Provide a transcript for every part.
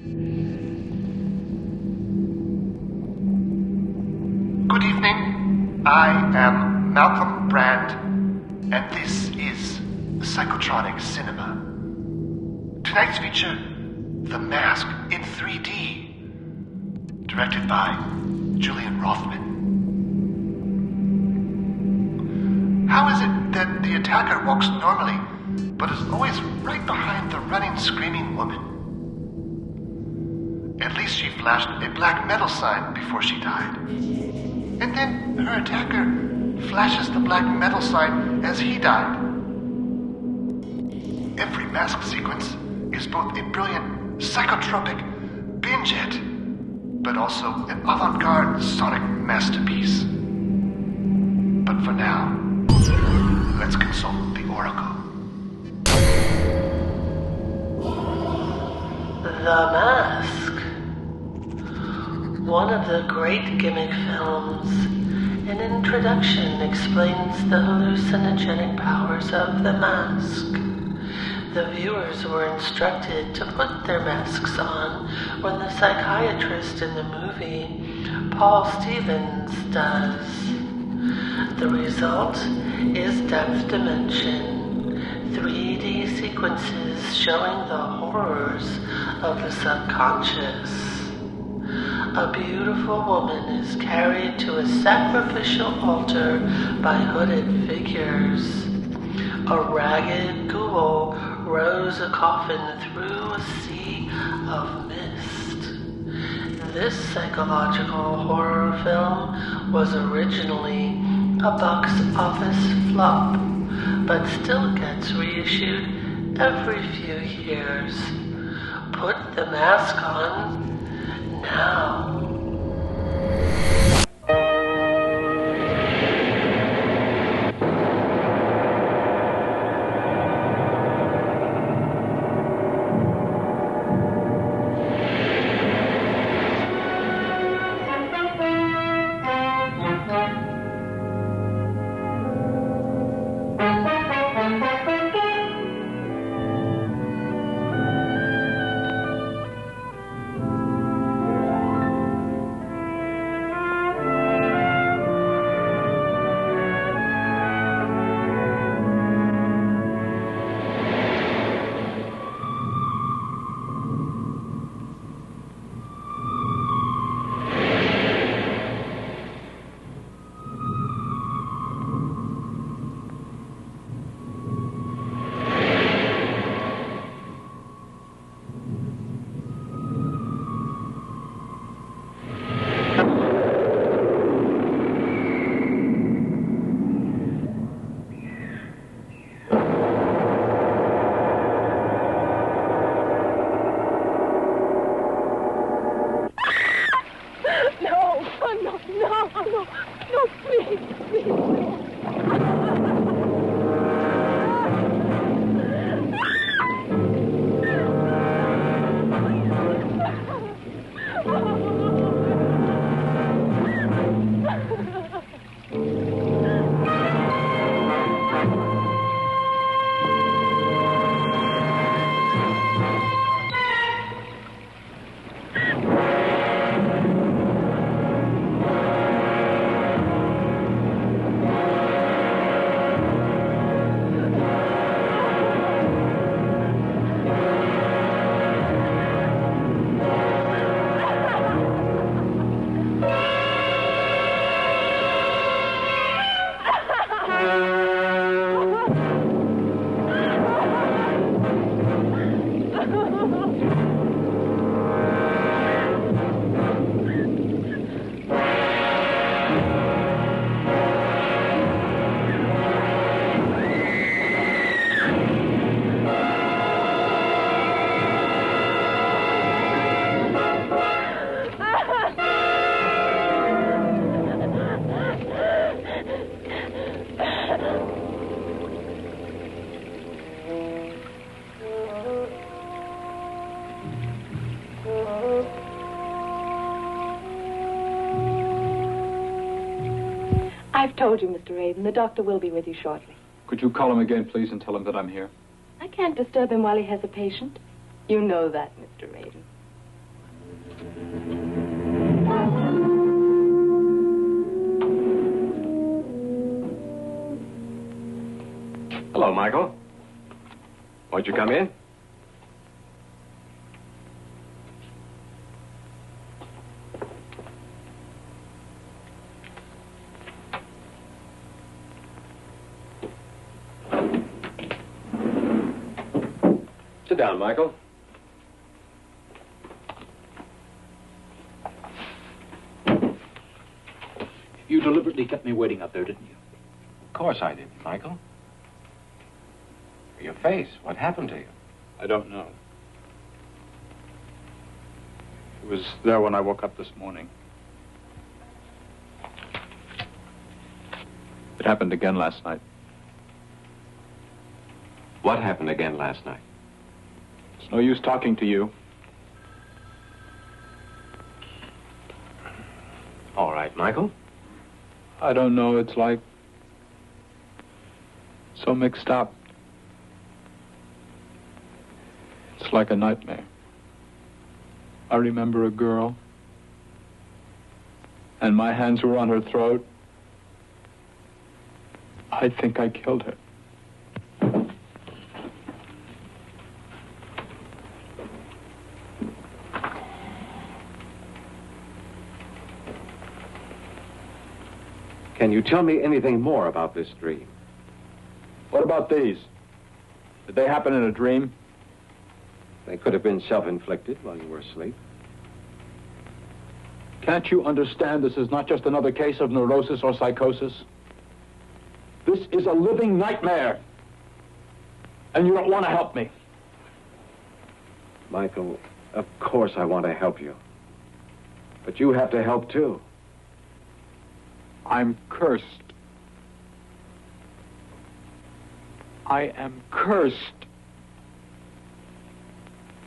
Good evening. I am Malcolm Brand, and this is Psychotronic Cinema. Tonight's feature, The Mask in 3D, directed by Julian Roffman. How is it that the attacker walks normally, but is always right behind the running, screaming woman? At least she flashed a black metal sign before she died. And then her attacker flashes the black metal sign as he died. Every mask sequence is both a brilliant psychotropic binge hit, but also an avant-garde sonic masterpiece. But for now, let's consult the Oracle. The Mask. One of the great gimmick films. An introduction explains the hallucinogenic powers of the mask. The viewers were instructed to put their masks on when the psychiatrist in the movie, Paul Stevens, does. The result is depth dimension, 3D sequences showing the horrors of the subconscious. A beautiful woman is carried to a sacrificial altar by hooded figures. A ragged ghoul rows a coffin through a sea of mist. This psychological horror film was originally a box office flop, but still gets reissued every few years. Put the mask on now. I've told you, Mr. Aiden. The doctor will be with you shortly. Could you call him again, please, and tell him that I'm here? I can't disturb him while he has a patient. You know that, Mr. Aiden. Hello, Michael. Won't you come in? Sit down, Michael. You deliberately kept me waiting up there, didn't you? Of course I did, Michael. Your face, what happened to you? I don't know. It was there when I woke up this morning. It happened again last night. What happened again last night? It's no use talking to you. All right, Michael. I don't know, it's like so mixed up. It's like a nightmare. I remember a girl, and my hands were on her throat. I think I killed her. Can you tell me anything more about this dream? What about these? Did they happen in a dream? They could have been self-inflicted while you were asleep. Can't you understand this is not just another case of neurosis or psychosis? This is a living nightmare. And you don't want to help me. Michael, of course I want to help you. But you have to help too. I'm cursed. I am cursed.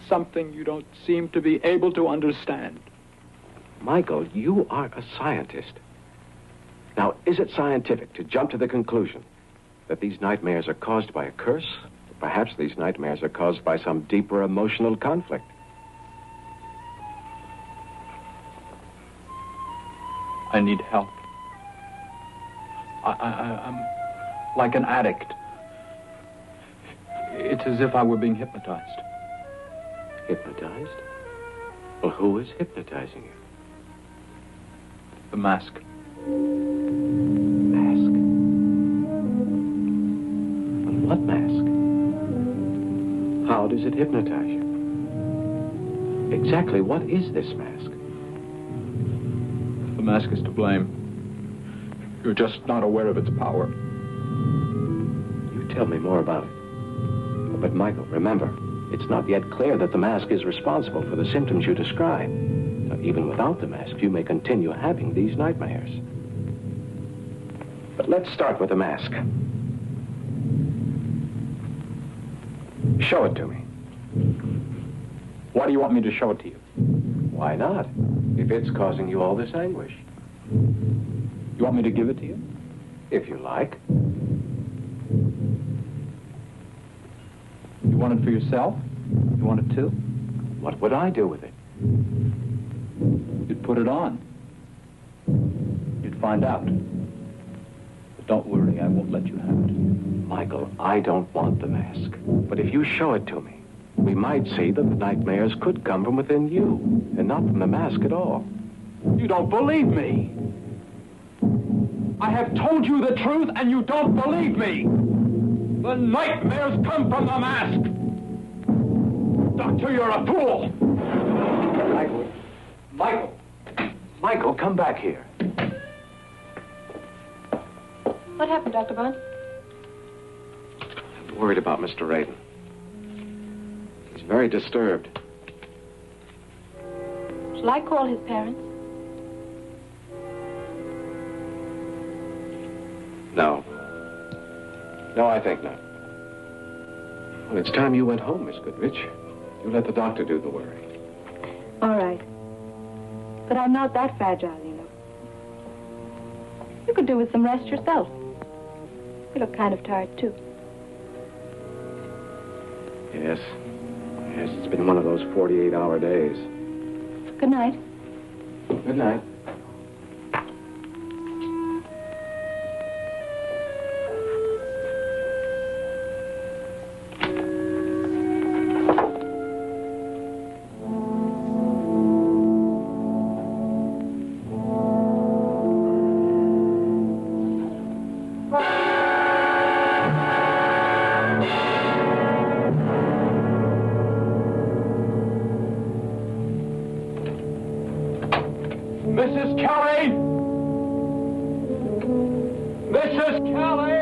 Something you don't seem to be able to understand. Michael, you are a scientist. Now, is it scientific to jump to the conclusion that these nightmares are caused by a curse? Or perhaps these nightmares are caused by some deeper emotional conflict. I need help. I'm like an addict. It's as if I were being hypnotized. Hypnotized? Well, who is hypnotizing you? The mask. Mask? Well, what mask? How does it hypnotize you? Exactly what is this mask? The mask is to blame. You're just not aware of its power. You tell me more about it. But, Michael, remember, it's not yet clear that the mask is responsible for the symptoms you describe. So even without the mask, you may continue having these nightmares. But let's start with the mask. Show it to me. Why do you want me to show it to you? Why not? If it's causing you all this anguish. You want me to give it to you? If you like. You want it for yourself? You want it too? What would I do with it? You'd put it on. You'd find out. But don't worry, I won't let you have it. Michael, I don't want the mask. But if you show it to me, we might see that the nightmares could come from within you, and not from the mask at all. You don't believe me. I have told you the truth, and you don't believe me. The nightmares come from the mask. Doctor, you're a fool. Michael, come back here. What happened, Dr. Bond? I'm worried about Mr. Raiden. He's very disturbed. Shall I call his parents? No. No, I think not. Well, it's time you went home, Miss Goodrich. You let the doctor do the worry. All right. But I'm not that fragile, you know. You could do with some rest yourself. You look kind of tired, too. Yes. Yes, it's been one of those 48-hour days. Good night. Good night. Mrs. Kelly! Mrs. Kelly!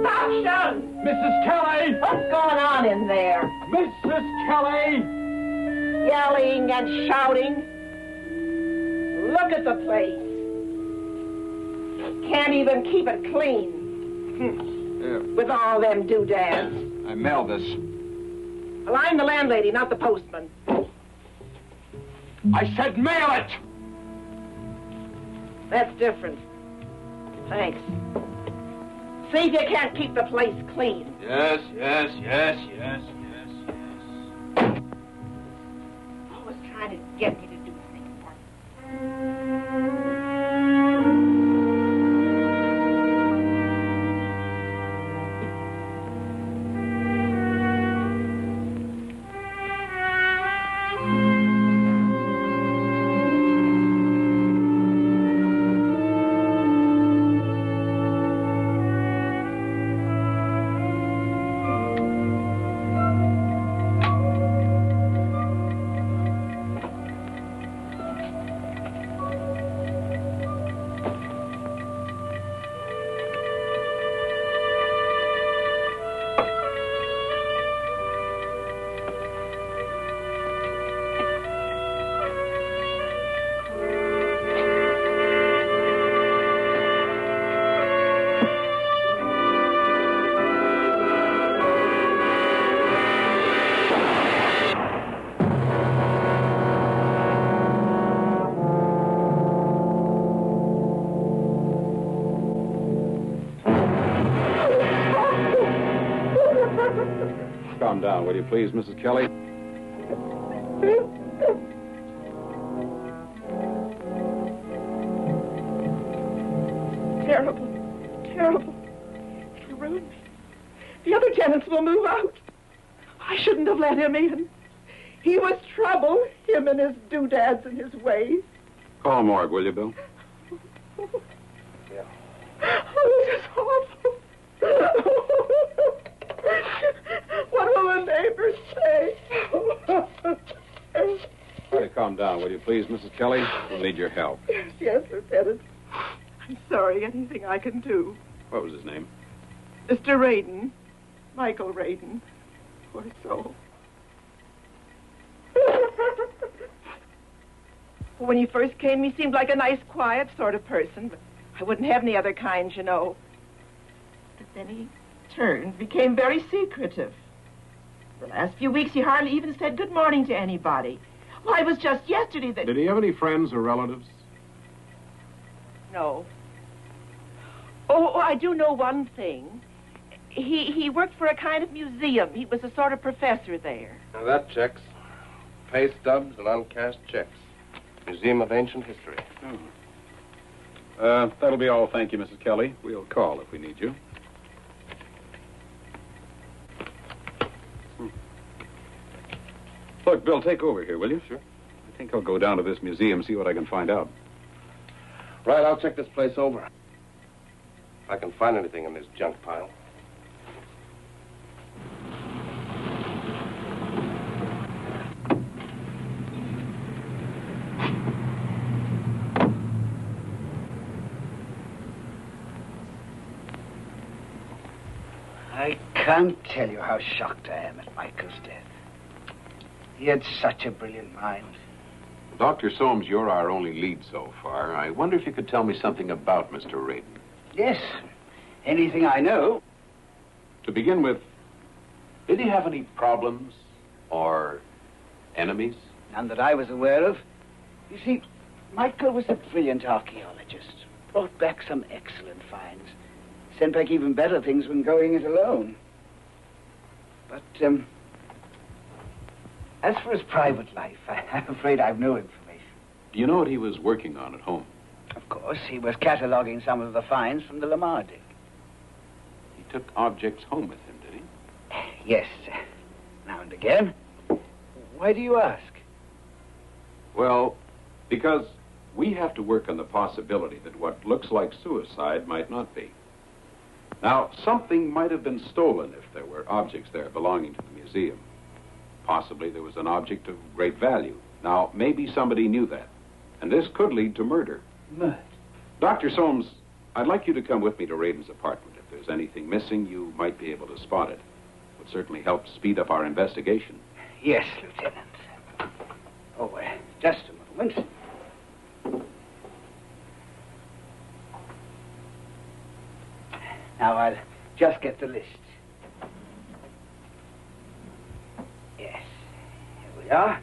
Action! Mrs. Kelly! What's going on in there? Mrs. Kelly! Yelling and shouting. Look at the place. Can't even keep it clean. With all them doodads. I mailed this. Well, I'm the landlady, not the postman. I said mail it! That's different. Thanks. See if you can't keep the place clean. Yes. Always trying to get me to do things for you. Calm down, will you please, Mrs. Kelly? Terrible. Terrible. It'll ruin me. The other tenants will move out. I shouldn't have let him in. He was trouble, him and his doodads and his ways. Call morgue, will you, Bill? Oh, this is awful. What will the neighbors say? Try to calm down, will you please, Mrs. Kelly? We'll need your help. Yes, Lieutenant. I'm sorry. Anything I can do. What was his name? Mr. Radin. Michael Radin. Poor soul. When he first came, he seemed like a nice, quiet sort of person, but I wouldn't have any other kind, you know. But then he turned, became very secretive. The last few weeks, he hardly even said good morning to anybody. Why, it was just yesterday that... Did he have any friends or relatives? No. Oh, I do know one thing. He worked for a kind of museum. He was a sort of professor there. Now that checks. Pay stubs and uncashed checks. Museum of Ancient History. That'll be all. Thank you, Mrs. Kelly. We'll call if we need you. Look, Bill, take over here, will you? Sure. I think I'll go down to this museum, see what I can find out. Right, I'll check this place over. If I can find anything in this junk pile. I can't tell you how shocked I am at Michael's death. He had such a brilliant mind. Dr. Soames, you're our only lead so far. I wonder if you could tell me something about Mr. Radin. Yes, anything I know. To begin with, did he have any problems or enemies? None that I was aware of. You see, Michael was a brilliant archaeologist. Brought back some excellent finds. Sent back even better things when going it alone. But, as for his private life, I'm afraid I've no information. Do you know what he was working on at home? Of course, he was cataloging some of the finds from the Lamar dig. He took objects home with him, did he? Yes, now and again. Why do you ask? Well, because we have to work on the possibility that what looks like suicide might not be. Now, something might have been stolen if there were objects there belonging to the museum. Possibly there was an object of great value. Now, maybe somebody knew that, and this could lead to murder. Murder? Dr. Soames, I'd like you to come with me to Radin's apartment. If there's anything missing, you might be able to spot it. It would certainly help speed up our investigation. Yes, Lieutenant. Oh, just a moment. Now, I'll just get the list. Yes, here we are.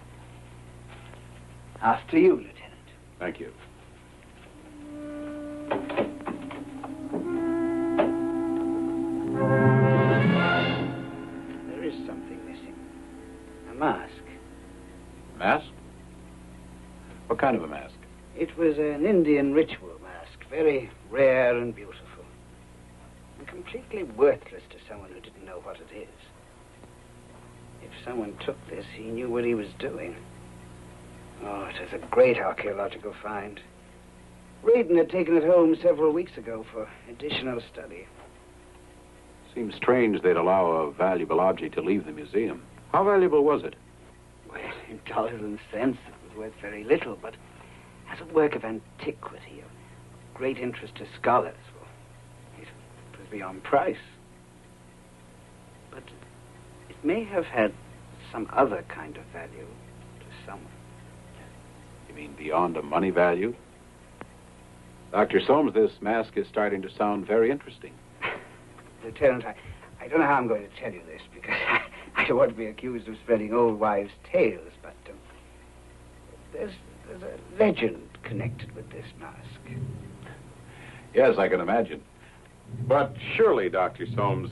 After you, Lieutenant. Thank you. There is something missing. A mask. Mask? What kind of a mask? It was an Indian ritual mask, very rare and beautiful. And completely worthless to someone who didn't know what it is. If someone took this, he knew what he was doing. Oh, it is a great archaeological find. Radin had taken it home several weeks ago for additional study. Seems strange they'd allow a valuable object to leave the museum. How valuable was it? Well, in dollars and cents, it was worth very little, but as a work of antiquity, of great interest to scholars, well, it was beyond price. But it may have had some other kind of value to someone. You mean beyond a money value? Dr. Soames, this mask is starting to sound very interesting. Lieutenant, I don't know how I'm going to tell you this, because I don't want to be accused of spreading old wives' tales, but there's a legend connected with this mask. Yes, I can imagine. But surely, Dr. Soames,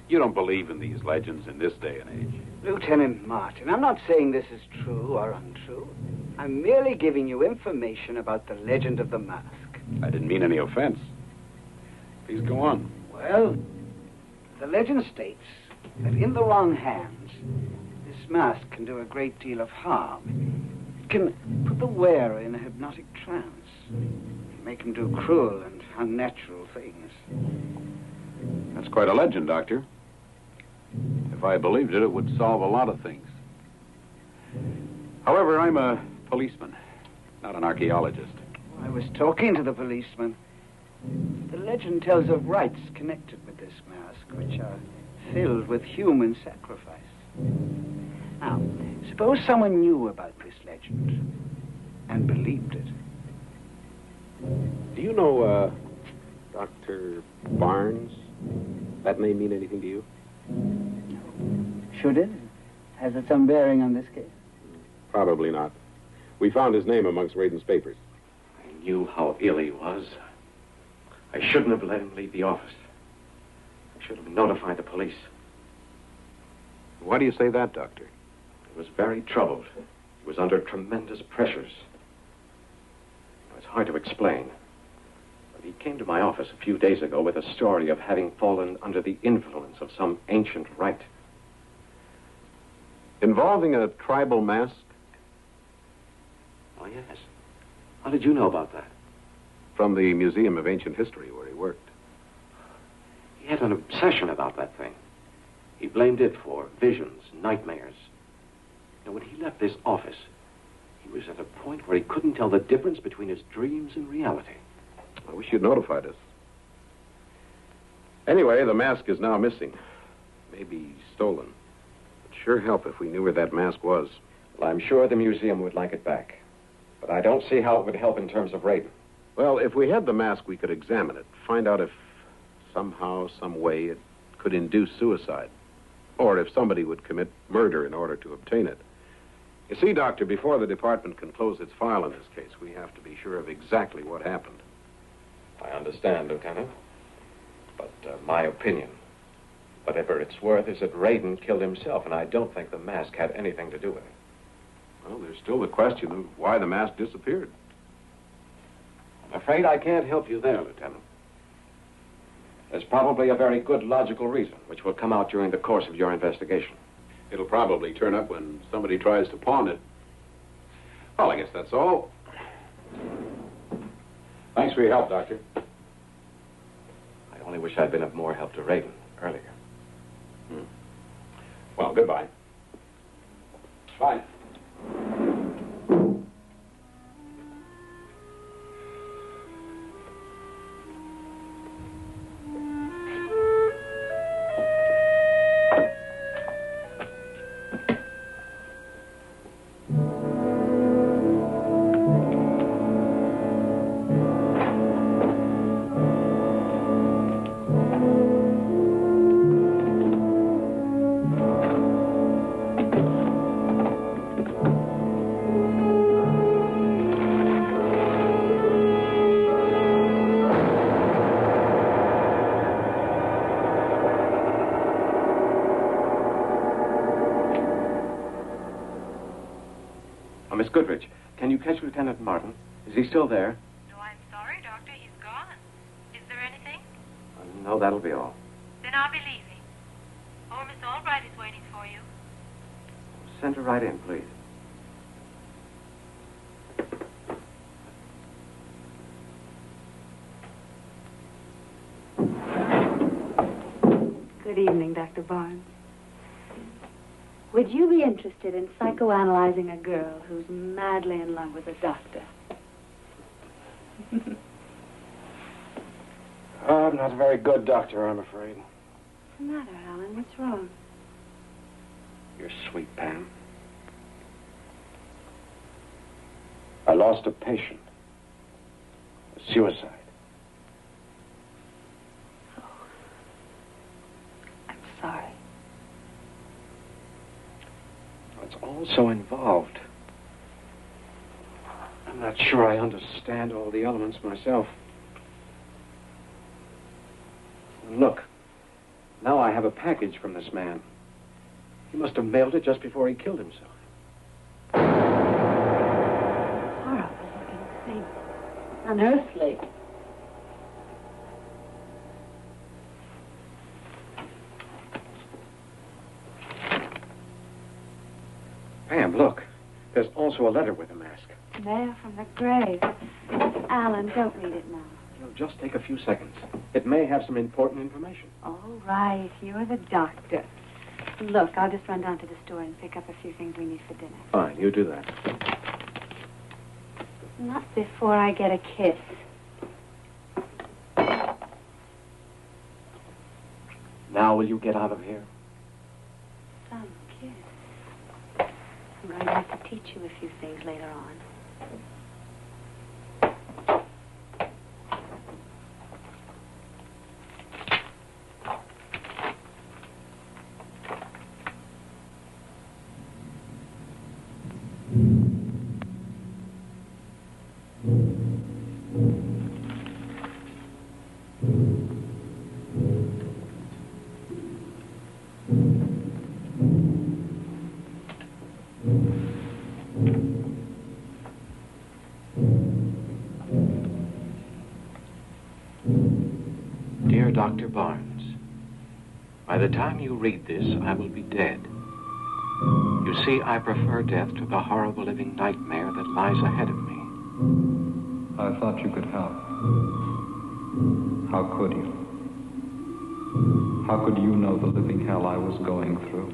you don't believe in these legends in this day and age. Lieutenant Martin, I'm not saying this is true or untrue. I'm merely giving you information about the legend of the mask. I didn't mean any offense. Please go on. Well, the legend states that in the wrong hands, this mask can do a great deal of harm. It can put the wearer in a hypnotic trance, make him do cruel and unnatural things. That's quite a legend, Doctor. If I believed it, it would solve a lot of things. However, I'm a policeman, not an archaeologist. I was talking to the policeman. The legend tells of rites connected with this mask, which are filled with human sacrifice. Now, suppose someone knew about this legend and believed it. Do you know, Dr. Barnes? That name mean anything to you? Should it? Has it some bearing on this case? Probably not. We found his name amongst Radin's papers. I knew how ill he was. I shouldn't have let him leave the office. I should have notified the police. Why do you say that, Doctor? He was very troubled. He was under tremendous pressures. It's hard to explain. But he came to my office a few days ago with a story of having fallen under the influence of some ancient rite. Involving a tribal mask? Oh, yes. How did you know about that? From the Museum of Ancient History, where he worked. He had an obsession about that thing. He blamed it for visions, nightmares. And when he left this office, he was at a point where he couldn't tell the difference between his dreams and reality. I wish you'd notified us. Anyway, the mask is now missing. Maybe stolen. It'd sure help if we knew where that mask was. Well, I'm sure the museum would like it back. But I don't see how it would help in terms of Radin. Well, if we had the mask, we could examine it, find out if somehow, some way, it could induce suicide. Or if somebody would commit murder in order to obtain it. You see, Doctor, before the department can close its file in this case, we have to be sure of exactly what happened. I understand, Lieutenant. But my opinion, whatever it's worth, is that Radin killed himself, and I don't think the mask had anything to do with it. Well, there's still the question of why the mask disappeared. I'm afraid I can't help you there, Lieutenant. There's probably a very good logical reason, which will come out during the course of your investigation. It'll probably turn up when somebody tries to pawn it. Well, I guess that's all. Thanks for your help, Doctor. I only wish I'd been of more help to Raiden earlier. Well, goodbye. Bye. Miss Goodrich, can you catch Lieutenant Martin? Is he still there? No, I'm sorry, Doctor. He's gone. Is there anything? No, that'll be all. Then I'll be leaving. Oh, Miss Albright is waiting for you. Send her right in, please. Good evening, Dr. Barnes. Would you be interested in psychoanalyzing a girl who's madly in love with a doctor? I'm not a very good doctor, I'm afraid. What's the matter, Alan? What's wrong? You're sweet, Pam. I lost a patient. A suicide. Oh. I'm sorry. It's all so involved. I'm not sure I understand all the elements myself. Look, now I have a package from this man. He must have mailed it just before he killed himself. Horrible looking thing. Unearthly. Pam, look. There's also a letter with a mask. Mail from the grave. Alan, don't read it now. Just take a few seconds. It may have some important information. All right, you're the doctor. Look, I'll just run down to the store and pick up a few things we need for dinner. Fine, you do that. Not before I get a kiss. Now will you get out of here? Some kiss. I'm going to have to teach you a few things later on. Dear Dr. Barnes, by the time you read this, I will be dead. You see, I prefer death to the horrible living nightmare that lies ahead of me. I thought you could help. How could you? How could you know the living hell I was going through?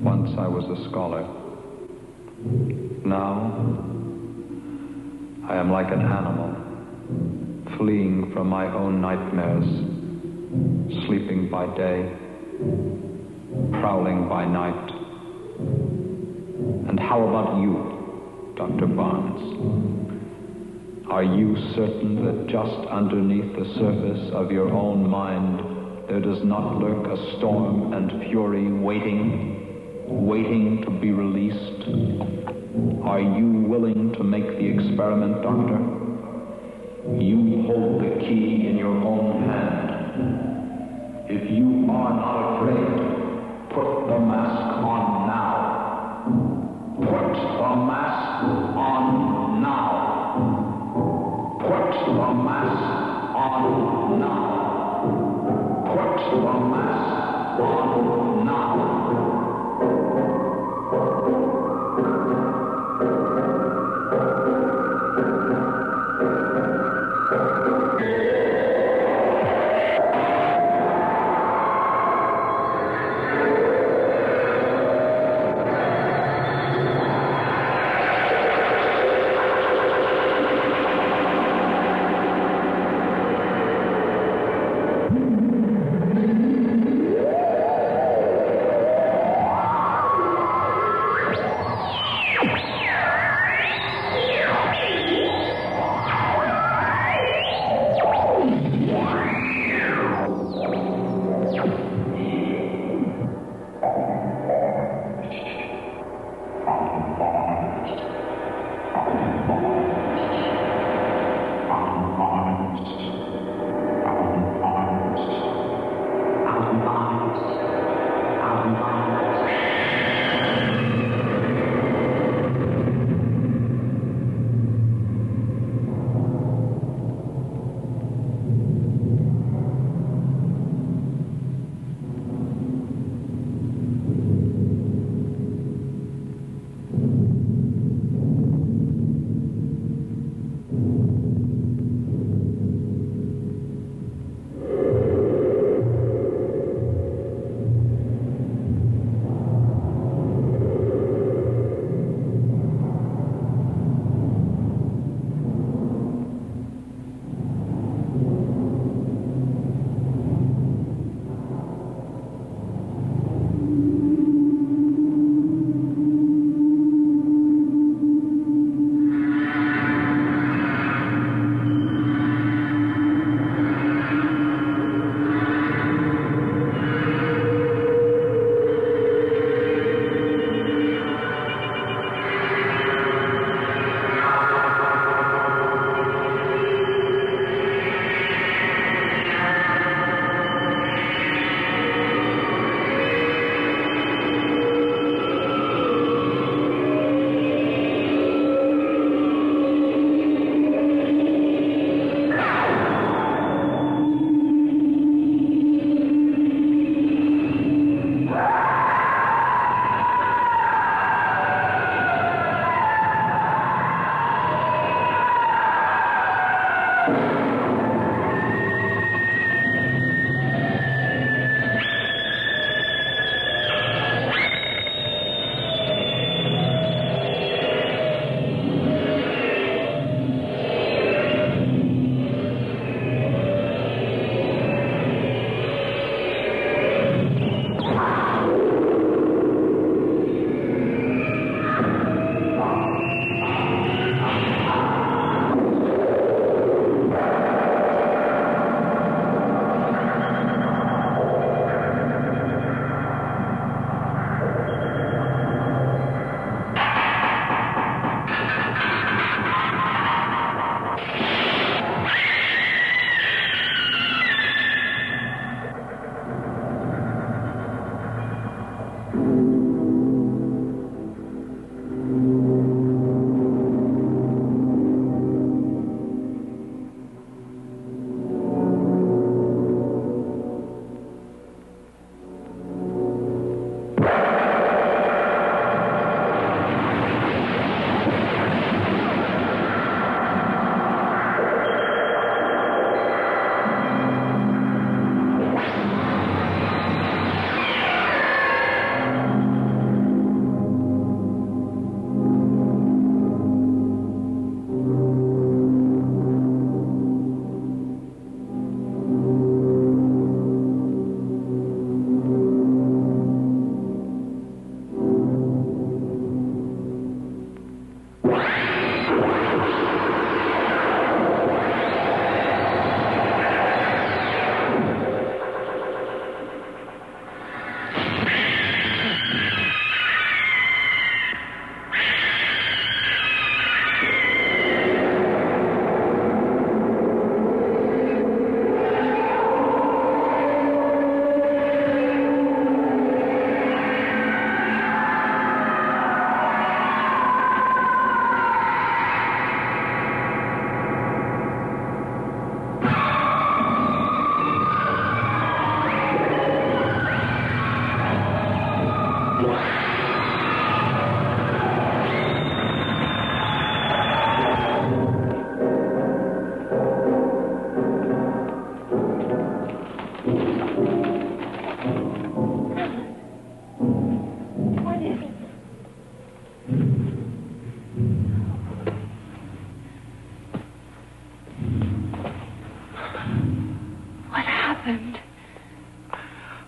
Once I was a scholar. Now, I am like an animal, fleeing from my own nightmares, sleeping by day, prowling by night. And how about you, Dr. Barnes? Are you certain that just underneath the surface of your own mind there does not lurk a storm and fury waiting to be released? Are you willing to make the experiment, Doctor? You hold the key in your own hand. If you are not afraid, put the mask on now. Put the mask on now. Put the mask on now. Put the mask on now.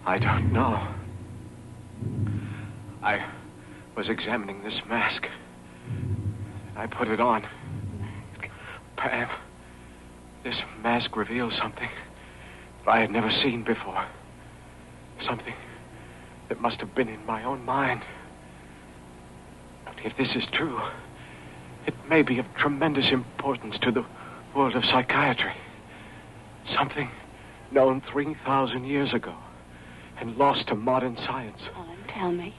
I don't know. I was examining this mask. I put it on. Pam, this mask reveals something that I had never seen before. Something that must have been in my own mind. If this is true, it may be of tremendous importance to the world of psychiatry. Something known 3,000 years ago and lost to modern science. Alan, tell me.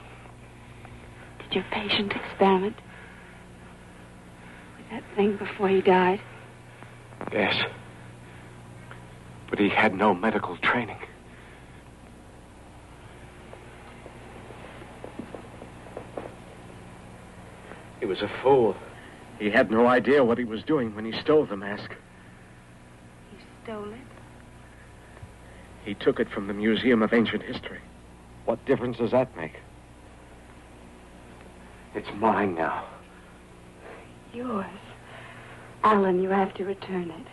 Did your patient experiment with that thing before he died? Yes. But he had no medical training. He was a fool. He had no idea what he was doing when he stole the mask. He stole it? He took it from the Museum of Ancient History. What difference does that make? It's mine now. Yours. Alan, you have to return it.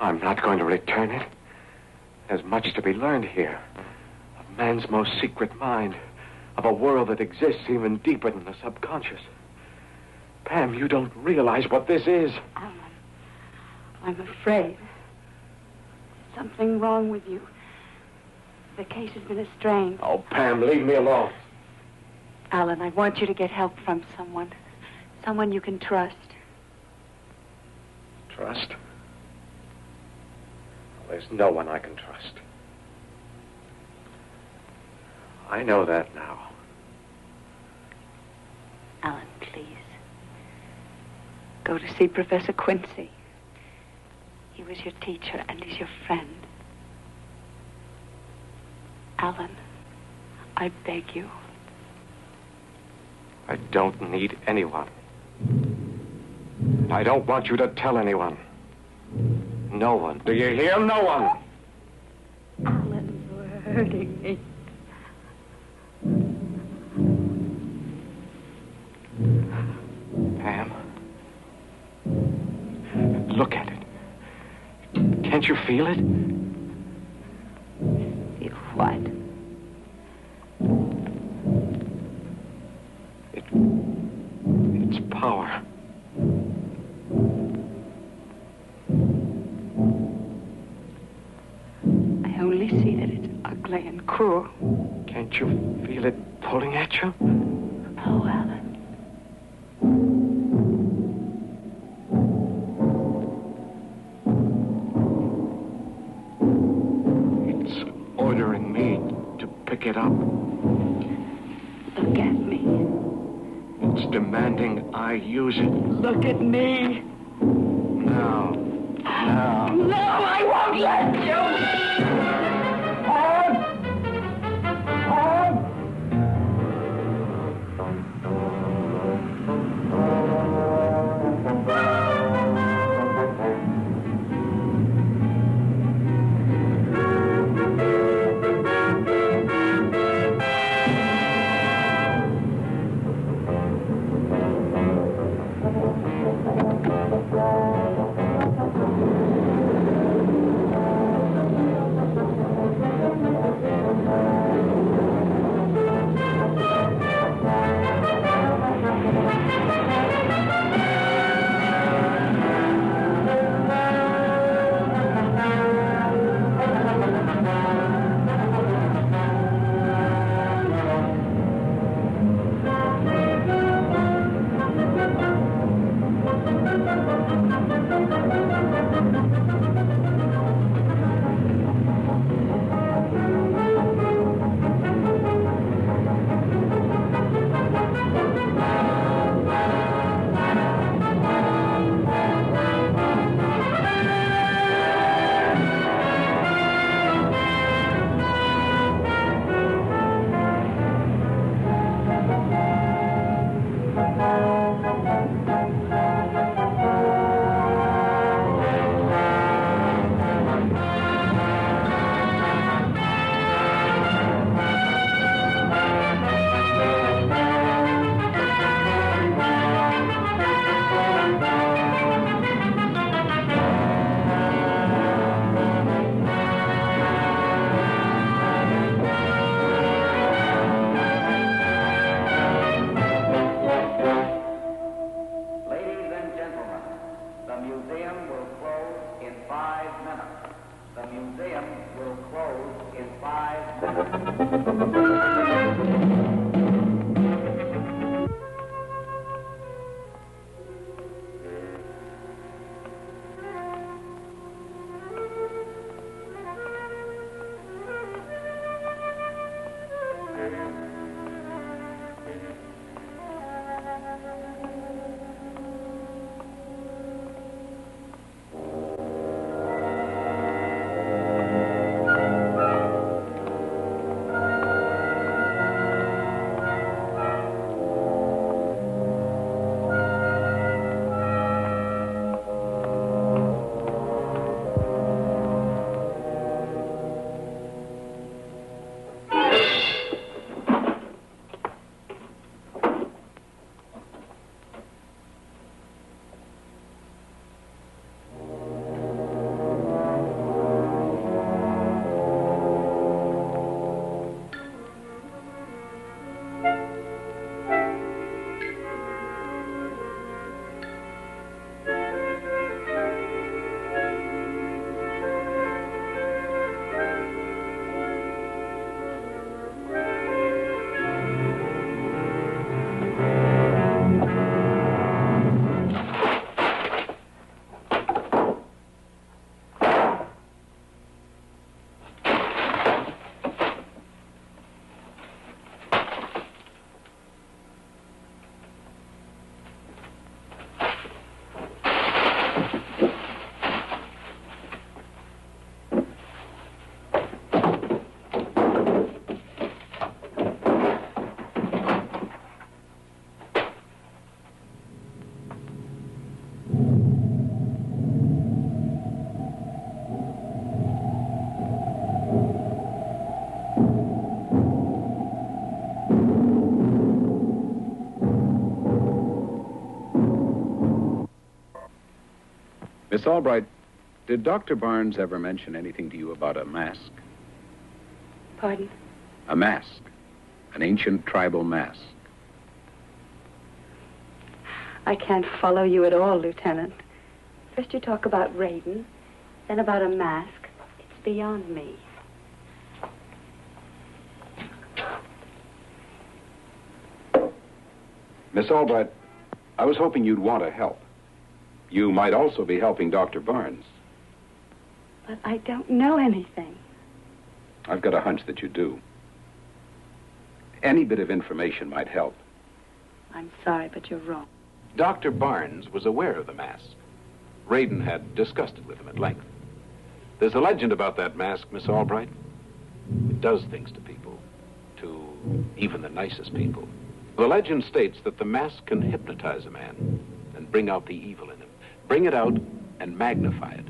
I'm not going to return it. There's much to be learned here. Of man's most secret mind. Of a world that exists even deeper than the subconscious. Pam, you don't realize what this is. Alan, I'm afraid. There's something wrong with you. The case has been estranged. Oh, Pam, leave me alone. Alan, I want you to get help from someone. Someone you can trust. Trust? Well, there's no one I can trust. I know that now. Alan, please. Go to see Professor Quincy. He was your teacher and he's your friend. Alan, I beg you. I don't need anyone. I don't want you to tell anyone. No one. Do you hear? No one. Alan, you're hurting me. Pam. Look at it. Can't you feel it? Feel what? Its power. I only see that it's ugly and cruel. Can't you feel it pulling at you? Oh, Alan. It's ordering me to pick it up. Look at me. It's demanding I use it. Look at me. No. No. No, I won't let you. Miss Albright, did Dr. Barnes ever mention anything to you about a mask? Pardon? A mask. An ancient tribal mask. I can't follow you at all, Lieutenant. First you talk about Raiden, then about a mask. It's beyond me. Miss Albright, I was hoping you'd want to help. You might also be helping Dr. Barnes. But I don't know anything. I've got a hunch that you do. Any bit of information might help. I'm sorry, but you're wrong. Dr. Barnes was aware of the mask. Raiden had discussed it with him at length. There's a legend about that mask, Miss Albright. It does things to people, to even the nicest people. The legend states that the mask can hypnotize a man and bring out the evil in him. Bring it out and magnify it.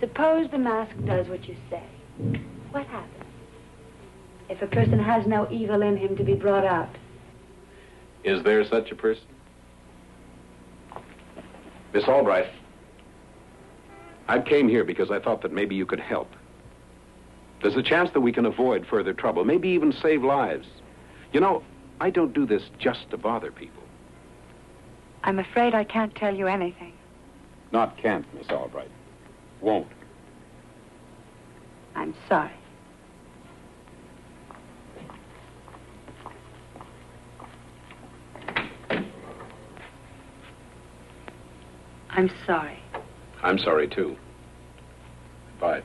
Suppose the mask does what you say. What happens? If a person has no evil in him to be brought out? Is there such a person? Miss Albright, I came here because I thought that maybe you could help. There's a chance that we can avoid further trouble, maybe even save lives. You know, I don't do this just to bother people. I'm afraid I can't tell you anything. Not can't, Miss Albright. Won't. I'm sorry. I'm sorry. I'm sorry, too. Bye.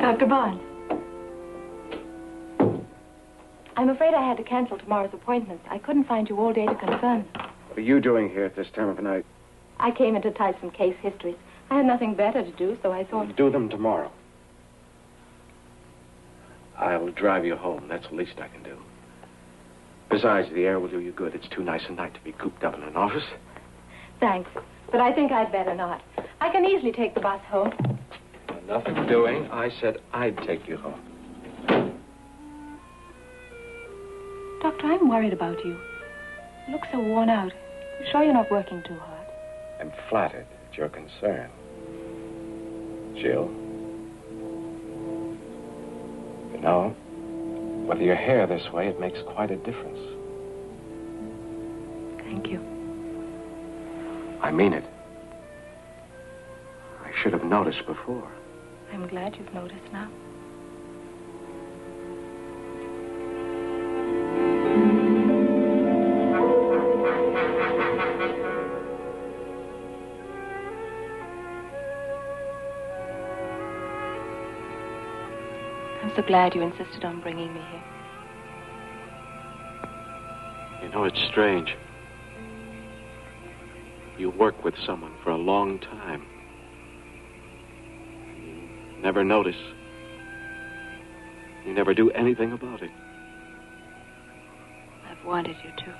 Dr. Barnes. I'm afraid I had to cancel tomorrow's appointments. I couldn't find you all day to confirm them. What are you doing here at this time of night? I came in to type some case histories. I had nothing better to do, so I thought... Do them tomorrow. I'll drive you home. That's the least I can do. Besides, the air will do you good. It's too nice a night to be cooped up in an office. Thanks, but I think I'd better not. I can easily take the bus home. Nothing doing. I said I'd take you home. Doctor, I'm worried about you. You look so worn out. You sure you're not working too hard? I'm flattered at your concern. Jill. You know, with your hair this way, it makes quite a difference. Thank you. I mean it. I should have noticed before. I'm glad you've noticed now. I'm so glad you insisted on bringing me here. You know, it's strange. You work with someone for a long time. You never notice. You never do anything about it. I've wanted you to.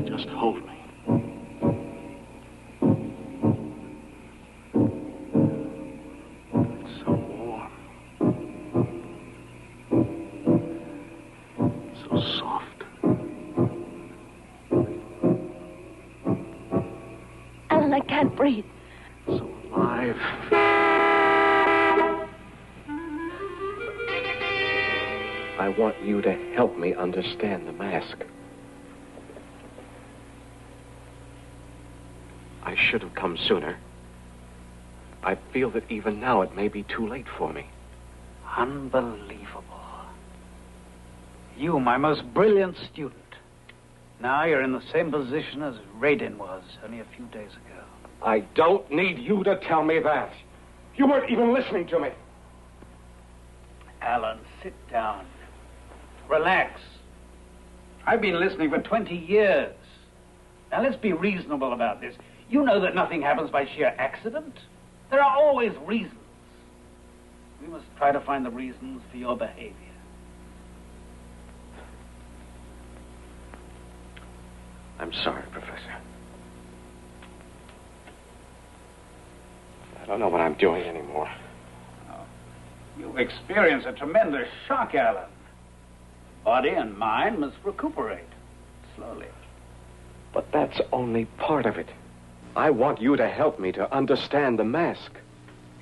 Just hold me. It's so warm. So soft. Alan, I can't breathe. So alive. I want you to help me understand the mask. I should have come sooner. I feel that even now it may be too late for me. Unbelievable. You, my most brilliant student. Now you're in the same position as Radin was only a few days ago. I don't need you to tell me that. You weren't even listening to me. Alan, sit down. Relax. I've been listening for 20 years. Now, let's be reasonable about this. You know that nothing happens by sheer accident. There are always reasons. We must try to find the reasons for your behavior. I'm sorry, Professor. I don't know what I'm doing anymore. Oh, you've experienced a tremendous shock, Alan. Body and mind must recuperate slowly. But that's only part of it. I want you to help me to understand the mask.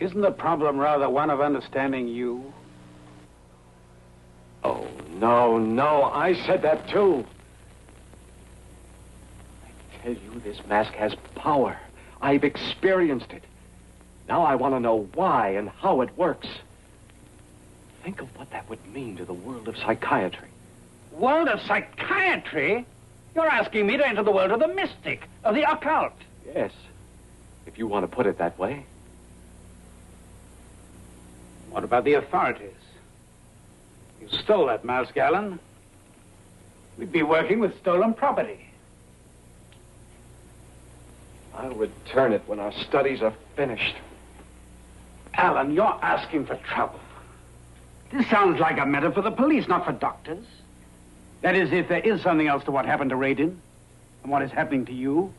Isn't the problem rather one of understanding you? Oh, no, I said that too. I tell you, this mask has power. I've experienced it. Now I want to know why and how it works. Think of what that would mean to the world of psychiatry. World of psychiatry? You're asking me to enter the world of the mystic, of the occult. Yes, if you want to put it that way. What about the authorities? You stole that mask, Alan. We'd be working with stolen property. I'll return it when our studies are finished. Alan, you're asking for trouble. This sounds like a matter for the police, not for doctors. That is, if there is something else to what happened to Radin and what is happening to you.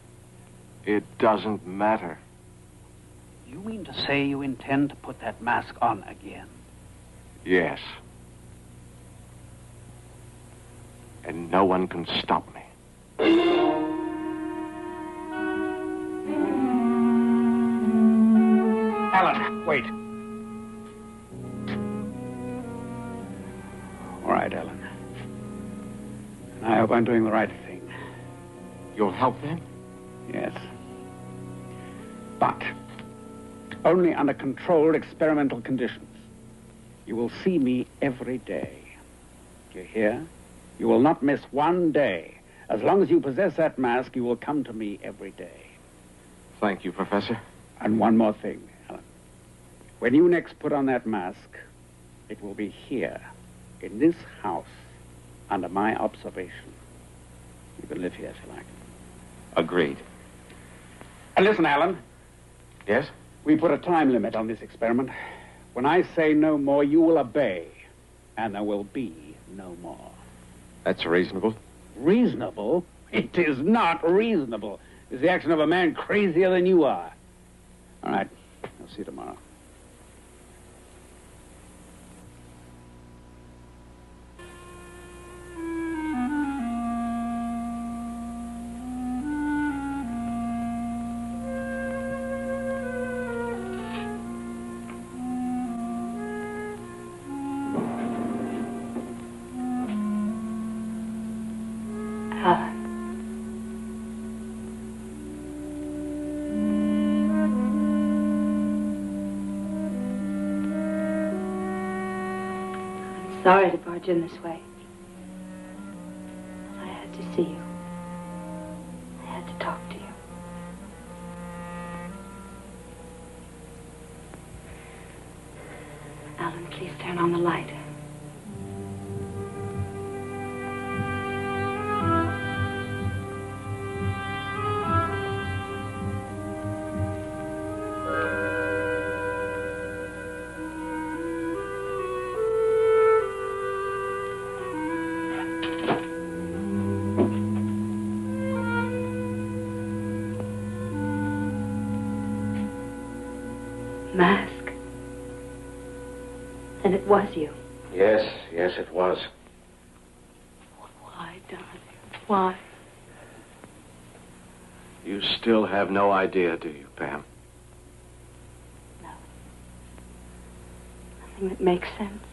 It doesn't matter. You mean to say you intend to put that mask on again? Yes. And no one can stop me. Alan, wait. hope I'm doing the right thing. You'll help them? Yes. But only under controlled experimental conditions. You will see me every day. Do you hear? You will not miss one day. As long as you possess that mask, you will come to me every day. Thank you, Professor. And one more thing, Alan. When you next put on that mask, it will be here, in this house, under my observation. You can live here if you like. Agreed. And listen, Alan. Yes? We put a time limit on this experiment. When I say no more, you will obey. And there will be no more. That's reasonable. Reasonable? It is not reasonable. It's the action of a man crazier than you are. All right. I'll see you tomorrow. Sorry to barge in this way. I had to see you. I had to talk to you. Alan, please turn on the light. Mask. And it was you. Yes, it was. Why, darling? Why? You still have no idea, do you, Pam? No. Nothing that makes sense.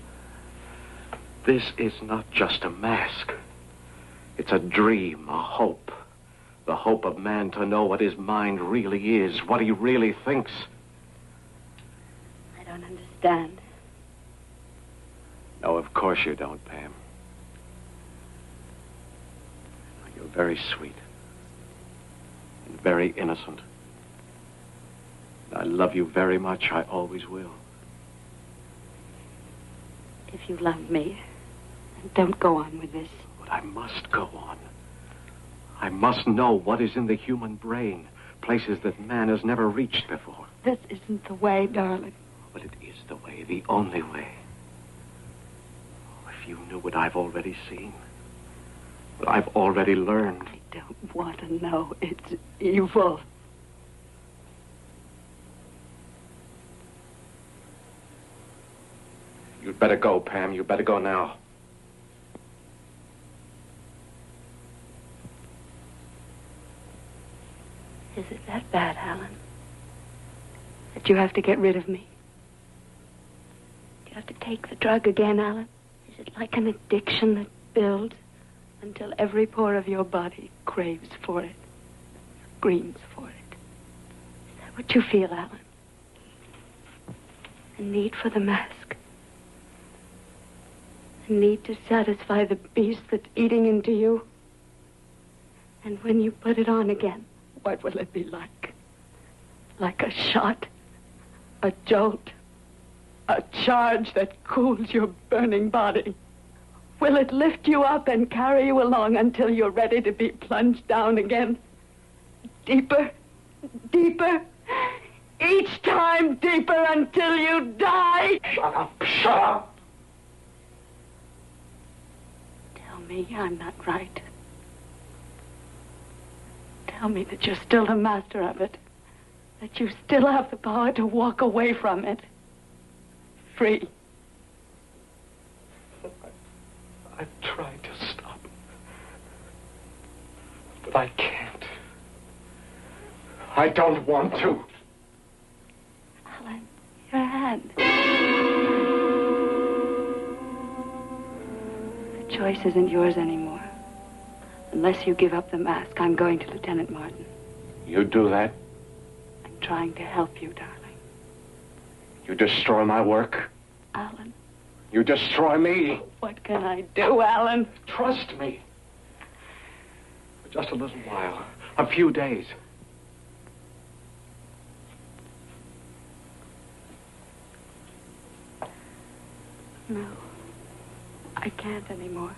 This is not just a mask. It's a dream, a hope. The hope of man to know what his mind really is, what he really thinks. I don't understand. No, of course you don't, Pam. You're very sweet. And very innocent. And I love you very much. I always will. If you love me, then don't go on with this. But I must go on. I must know what is in the human brain. Places that man has never reached before. This isn't the way, darling. But it is the way, the only way. If you knew what I've already seen, what I've already learned. I don't want to know. It's evil. You'd better go, Pam. You'd better go now. Is it that bad, Alan? That you have to get rid of me? Do you have to take the drug again, Alan? Is it like an addiction that builds until every pore of your body craves for it, screams for it? Is that what you feel, Alan? A need for the mask? A need to satisfy the beast that's eating into you? And when you put it on again, what will it be like? Like a shot, a jolt, a charge that cools your burning body? Will it lift you up and carry you along until you're ready to be plunged down again? Deeper, deeper, each time deeper until you die? Shut up, shut up! Tell me I'm not right. Tell me that you're still the master of it. That you still have the power to walk away from it. Free. I've tried to stop. But I can't. I don't want to. Alan, your hand. The choice isn't yours anymore. Unless you give up the mask, I'm going to Lieutenant Martin. You do that? I'm trying to help you, darling. You destroy my work? Alan. You destroy me? What can I do, Alan? Trust me. For just a little while. A few days. No. I can't anymore.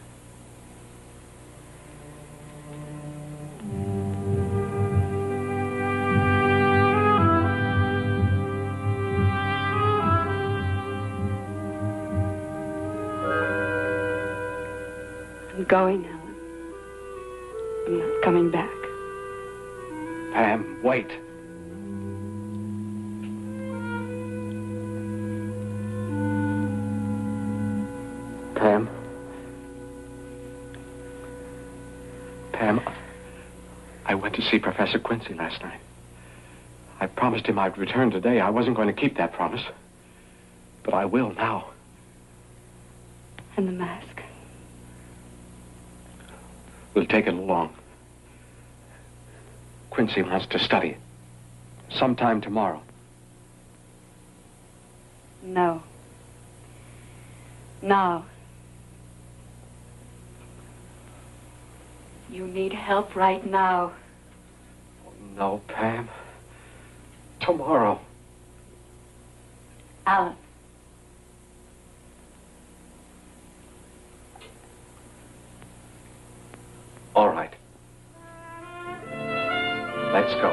I'm going, Alan. I'm not coming back. Pam, wait. Pam? Pam, I went to see Professor Quincy last night. I promised him I'd return today. I wasn't going to keep that promise. But I will now. And the mask? We'll take it along. Quincy wants to study it. Sometime tomorrow. No. Now. You need help right now. No, Pam. Tomorrow. Alan. All right. Let's go.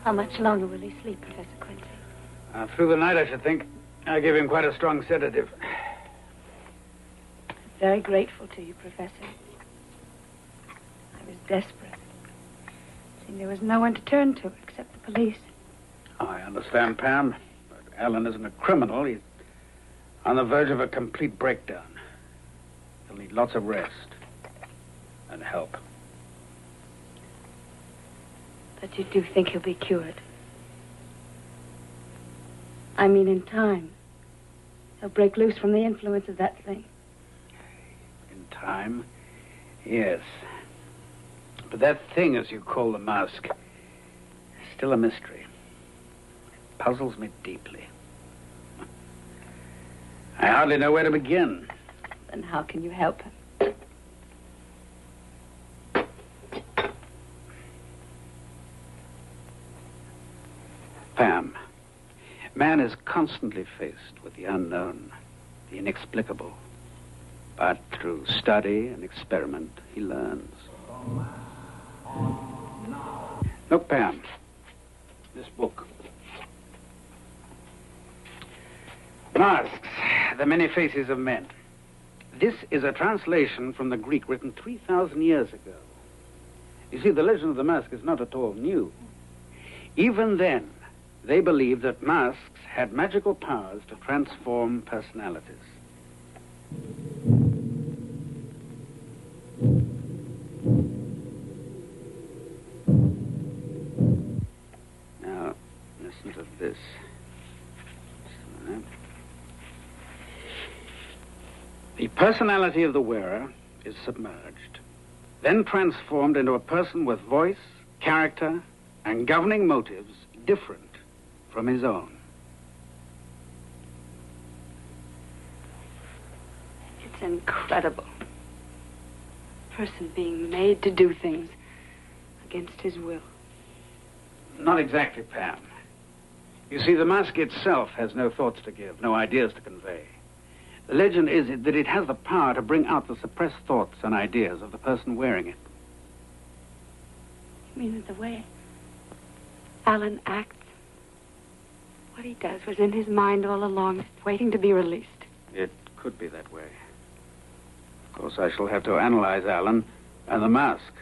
How much longer will he sleep, Professor Quincy? Through the night, I should think. I gave him quite a strong sedative. I'm very grateful to you, Professor. I was desperate. See, there was no one to turn to except the police. Oh, I understand, Pam. But Alan isn't a criminal. He's on the verge of a complete breakdown. He'll need lots of rest and help. But you do think he'll be cured? I mean, in time. He'll break loose from the influence of that thing. In time? Yes. But that thing, as you call the mask, is still a mystery. It puzzles me deeply. I hardly know where to begin. Then how can you help him? Pam, man is constantly faced with the unknown, the inexplicable. But through study and experiment, he learns. Look, Pam, this book. Masks, the many faces of men. This is a translation from the Greek written 3,000 years ago. You see, the legend of the mask is not at all new. Even then, they believed that masks had magical powers to transform personalities. Now, listen to this. Just a minute. The personality of the wearer is submerged, then transformed into a person with voice, character, and governing motives different from his own. It's incredible. A person being made to do things against his will. Not exactly, Pam. You see, the mask itself has no thoughts to give, no ideas to convey. The legend is that it has the power to bring out the suppressed thoughts and ideas of the person wearing it. You mean that the way Alan acts, what he does was in his mind all along, just waiting to be released? It could be that way. Of course, I shall have to analyze Alan and the mask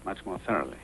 much more thoroughly.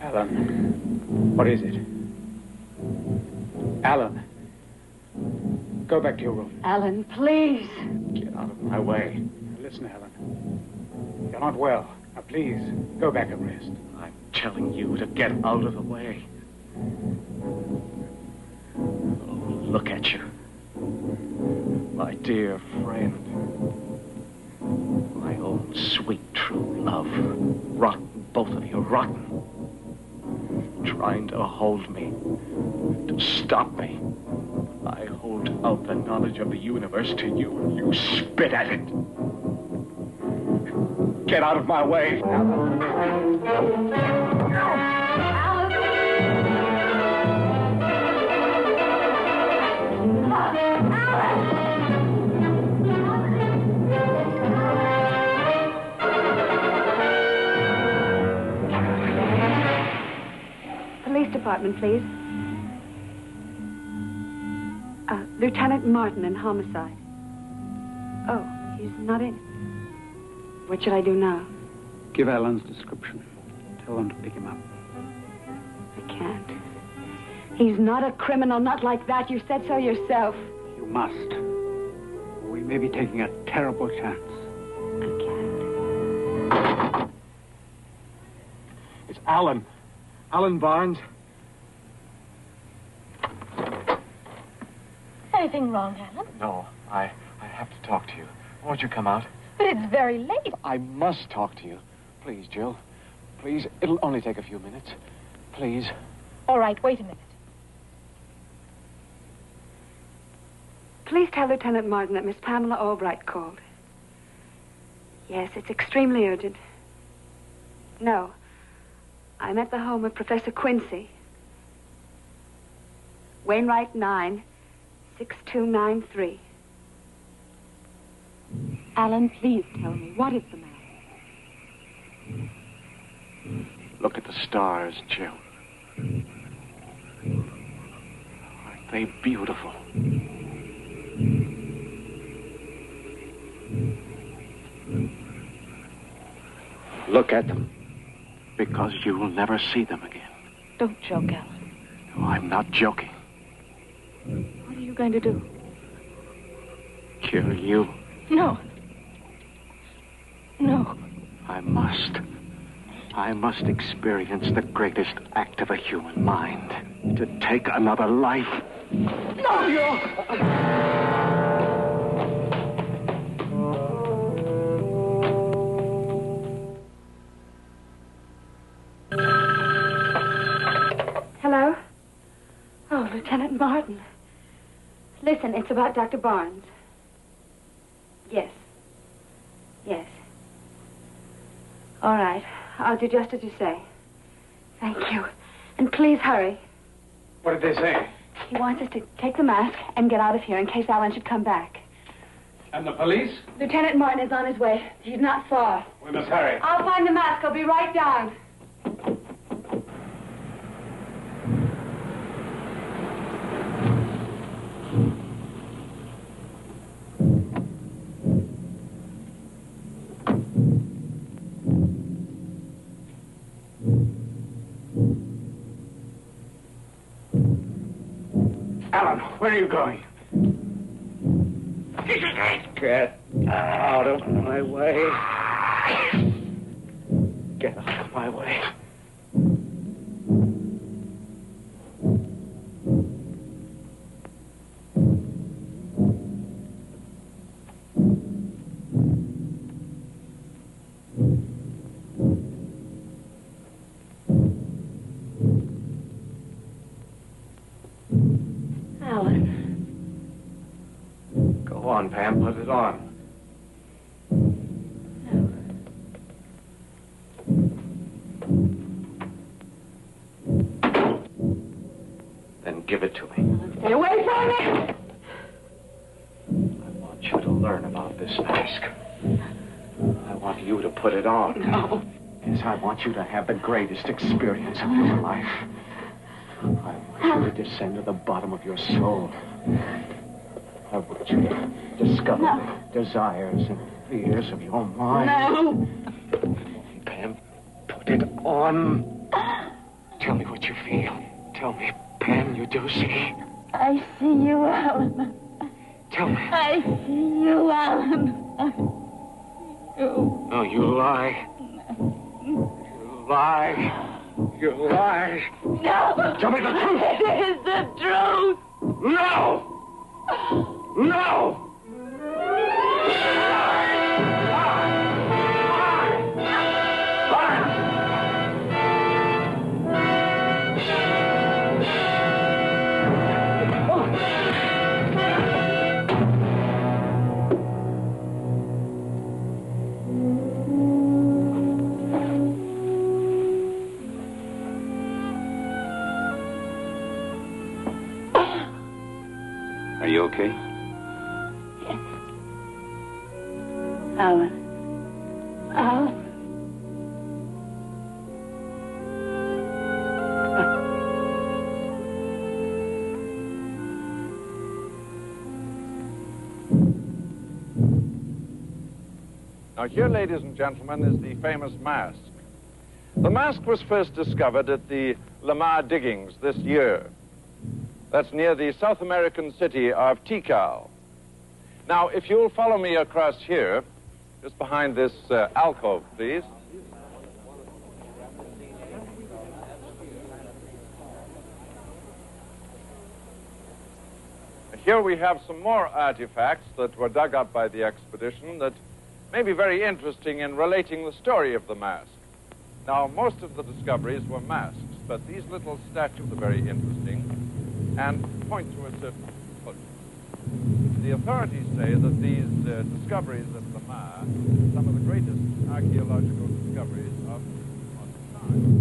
Alan, what is it? Alan, go back to your room. Alan, please. Get out of my way. Listen, Alan. You're not well. Now, please, go back and rest. I'm telling you to get out of the way. Oh, look at you. My dear friend. My own sweet, true love. Rotten, both of you, rotten. Trying to hold me, to stop me. I hold out the knowledge of the universe to you, and you spit at it. Get out of my way. Police department, please. Lieutenant Martin in homicide. Oh, he's not in. What should I do now? Give Alan's description. Tell them to pick him up. I can't. He's not a criminal, not like that. You said so yourself. You must. We may be taking a terrible chance. I can't. It's Alan. Alan Barnes. Anything wrong, Alan? No, I have to talk to you. Won't you come out? But it's very late. I must talk to you. Please, Jill. Please, it'll only take a few minutes. Please. All right, wait a minute. Please tell Lieutenant Martin that Miss Pamela Albright called. Yes, it's extremely urgent. No. I'm at the home of Professor Quincy. Wainwright 9, 6293. Alan, please tell me, what is the matter? Look at the stars, Jill. Aren't they beautiful? Look at them. Because you will never see them again. Don't joke, Alan. No, I'm not joking. What are you going to do? Kill you. No. No. I must. I must experience the greatest act of a human mind. To take another life. No! Hello? Oh, Lieutenant Martin. Listen, it's about Dr. Barnes. Yes. Yes. All right. I'll do just as you say. Thank you. And please hurry. What did they say? He wants us to take the mask and get out of here in case Alan should come back. And the police? Lieutenant Martin is on his way. He's not far. We must hurry. I'll find the mask. I'll be right down. Alan, where are you going? Get out of my way. Get out of my way. Go on, Pam, put it on. Then give it to me. Stay away from me! I want you to learn about this mask. I want you to put it on. No. Yes, I want you to have the greatest experience of your life. I want you to descend to the bottom of your soul. I want you to discover the desires and fears of your mind. No. Pam, put it on. Tell me what you feel. Tell me, Pam, you do see. I see you, Alan. Tell me. I see you, Alan. You. No, you lie. You lie. You lie. No. Tell me the truth. It is the truth. No! No! Are you okay? Yes. Alan. Alan. Now, here, ladies and gentlemen, is the famous mask. The mask was first discovered at the Lamar diggings this year. That's near the South American city of Tikal. Now, if you'll follow me across here, just behind this alcove, please. Here we have some more artifacts that were dug up by the expedition that may be very interesting in relating the story of the mask. Now, most of the discoveries were masks, but these little statues are very interesting and point to a certain conclusion. The authorities say that these discoveries at Lamar are some of the greatest archaeological discoveries of modern time.